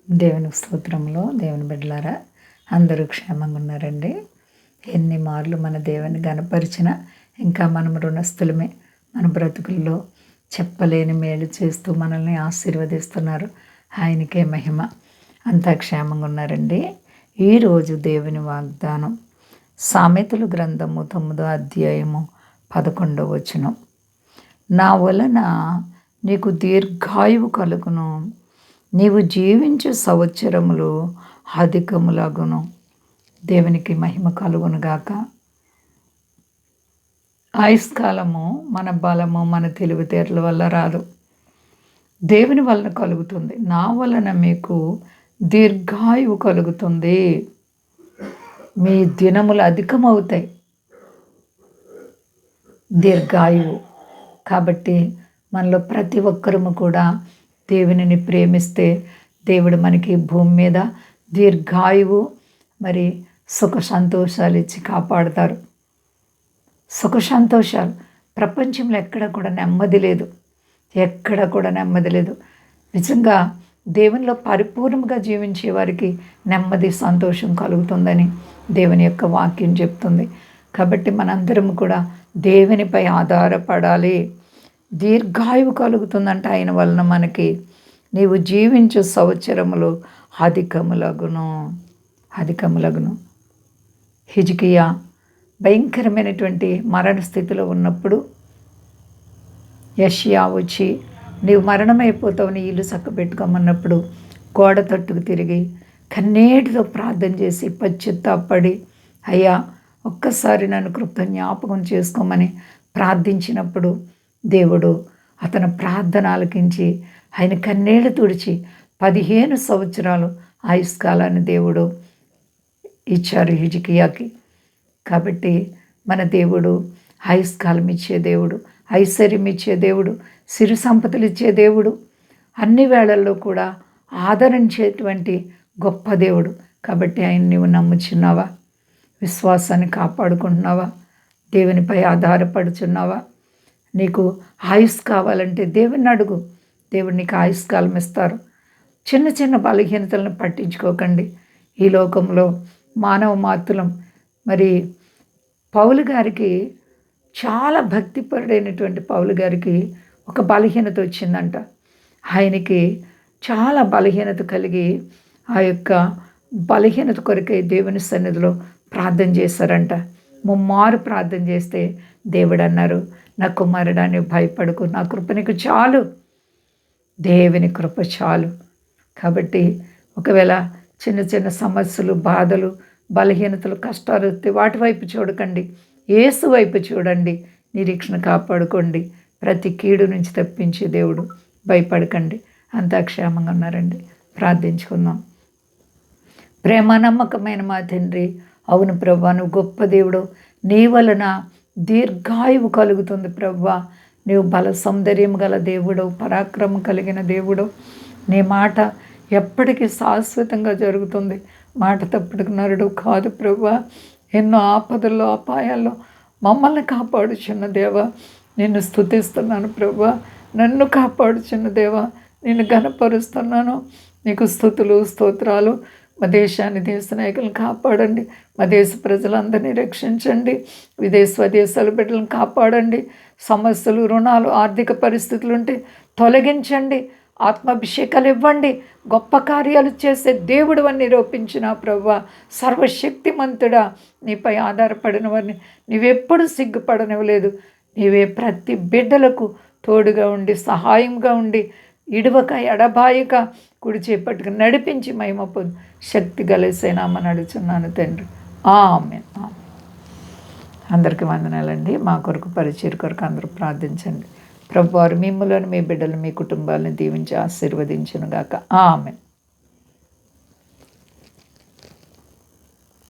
దేవుని స్తోత్రంలో దేవుని బిడ్డలారా అందరూ క్షేమంగా ఉన్నారండి. ఎన్ని మార్లు మన దేవుని గనపరిచినా ఇంకా మనం రుణస్థులమే. మన బ్రతుకుల్లో చెప్పలేని మేలు చేస్తూ మనల్ని ఆశీర్వదిస్తున్నారు. ఆయనకే మహిమ. అంతా క్షేమంగా ఉన్నారండి. ఈరోజు దేవుని వాగ్దానం సామెతలు గ్రంథము 9వ అధ్యాయము 11వ వచనం. నా వలన నీకు దీర్ఘాయువు కలుగును, నీవు జీవించే సంవత్సరములు అధికములగును. దేవునికి మహిమ కలుగును గాక. ఆయుష్కాలము మన బలము మన తెలివితేటల వల్ల రాదు, దేవుని వలన కలుగుతుంది. నా వలన మీకు దీర్ఘాయువు కలుగుతుంది, మీ దినములు అధికమవుతాయి. దీర్ఘాయువు కాబట్టి మనలో ప్రతి ఒక్కరము కూడా దేవునిని ప్రేమిస్తే దేవుడు మనకి భూమి మీద దీర్ఘాయువు మరి సుఖ సంతోషాలు ఇచ్చి కాపాడుతారు. సుఖ సంతోషాలు ప్రపంచంలో ఎక్కడ కూడా నెమ్మది లేదు, ఎక్కడ కూడా నెమ్మది లేదు. నిజంగా దేవునిలో పరిపూర్ణంగా జీవించే వారికి నెమ్మది సంతోషం కలుగుతుందని దేవుని యొక్క వాక్యం చెప్తుంది. కాబట్టి మనందరం కూడా దేవునిపై ఆధారపడాలి. దీర్ఘాయువు కలుగుతుందంట ఆయన వలన మనకి. నీవు జీవించు సంవత్సరములు అధికములగును. హిజ్కియా భయంకరమైనటువంటి మరణ స్థితిలో ఉన్నప్పుడు యెషయా వచ్చి నీవు మరణమైపోతావు, నీ ఇల్లు చక్కబెట్టుకోమన్నప్పుడు గోడ తట్టుకు తిరిగి కన్నీటితో ప్రార్థన చేసి పశ్చాత్తాపడి అయ్యా ఒక్కసారి నన్ను కృప జ్ఞాపకం చేసుకోమని ప్రార్థించినప్పుడు దేవుడు అతని ప్రార్థన ఆలకించి ఆయన కన్నీళ్లు తుడిచి 15 సంవత్సరాలు ఆయుష్కాలాన్ని దేవుడు ఇచ్చారు హిజ్కియాకి. కాబట్టి మన దేవుడు ఆయుష్కాలం ఇచ్చే దేవుడు, ఐశ్వర్యం ఇచ్చే దేవుడు, సిరి సంపదలు ఇచ్చే దేవుడు, అన్ని వేళల్లో కూడా ఆదరించేటువంటి గొప్ప దేవుడు. కాబట్టి ఆయన నీవు నమ్ముచున్నావా? విశ్వాసాన్ని కాపాడుకుంటున్నావా? దేవునిపై ఆధారపడుచున్నావా? నీకు ఆయుష్ కావాలంటే దేవుని అడుగు, దేవుడు నీకు ఆయుష్కాలం ఇస్తారు. చిన్న చిన్న బలహీనతలను పట్టించుకోకండి. ఈ లోకంలో మానవ మాతులం. మరి పౌలు గారికి చాలా భక్తిపరుడైనటువంటి పౌలు గారికి ఒక బలహీనత వచ్చిందంట. ఆయనకి చాలా బలహీనత కలిగి ఆ యొక్క బలహీనత కొరకై దేవుని సన్నిధిలో ప్రార్థన చేశారంట. ముమ్మారు ప్రార్థన చేస్తే దేవుడు అన్నారు, నా కుమారుడా నీవు భయపడకు, నా కృప నీకు చాలు, దేవుని కృప చాలు. కాబట్టి ఒకవేళ చిన్న చిన్న సమస్యలు, బాధలు, బలహీనతలు, కష్టాలు వస్తే వాటి వైపు చూడకండి, యేసు వైపు చూడండి, నిరీక్షణ కాపాడుకోండి. ప్రతి కీడు నుంచి తప్పించే దేవుడు. భయపడకండి. అంతా క్షేమంగా ఉన్నారండి. ప్రార్థించుకుందాం. ప్రేమ నమ్మకమైన మా తండ్రి, అవును ప్రభువా, నువ్వు గొప్ప దేవుడు. నీ వలన దీర్ఘాయువు కలుగుతుంది ప్రభువా. నీవు బల సౌందర్యం గల దేవుడు, పరాక్రమం కలిగిన దేవుడు. నీ మాట ఎప్పటికీ శాశ్వతంగా జరుగుతుంది. మాట తప్పటికి నరుడు కాదు ప్రభువా. ఎన్నో ఆపదల్లో, అపాయాల్లో మమ్మల్ని కాపాడుచున్న దేవా, నిన్ను స్తుతిస్తున్నాను ప్రభువా. నన్ను కాపాడుచున్న దేవా, నిన్ను ఘనపరుస్తున్నాను. నీకు స్తుతులు, స్తోత్రాలు. మా దేశాన్ని, దేశ నాయకులను కాపాడండి. మా దేశ ప్రజలందరినీ రక్షించండి. స్వదేశాల బిడ్డలను కాపాడండి. సమస్యలు, రుణాలు, ఆర్థిక పరిస్థితులు ఉంటే తొలగించండి. ఆత్మాభిషేకాలు ఇవ్వండి. గొప్ప కార్యాలు చేసే దేవుడు అని నిరూపించిన ప్రభువా, సర్వశక్తిమంతుడా, నీపై ఆధారపడిన వారిని నీవెప్పుడు సిగ్గుపడనివ్వలేదు. నీవే ప్రతి బిడ్డలకు తోడుగా ఉండి, సహాయంగా ఉండి, ఇడువక ఎడబాయక కుడి చేపట్టుకు నడిపించి మహిమ పొందు శక్తి గలేసేనామని అడుగుచున్నాను తండ్రి. ఆమేన్. అందరికీ వందనాలండి. మా కొరకు పరిచయ కొరకు అందరూ ప్రార్థించండి. ప్రభువారు మిమ్ములను, మీ బిడ్డలు, మీ కుటుంబాలను దీవించి ఆశీర్వదించును గాక. ఆమేన్.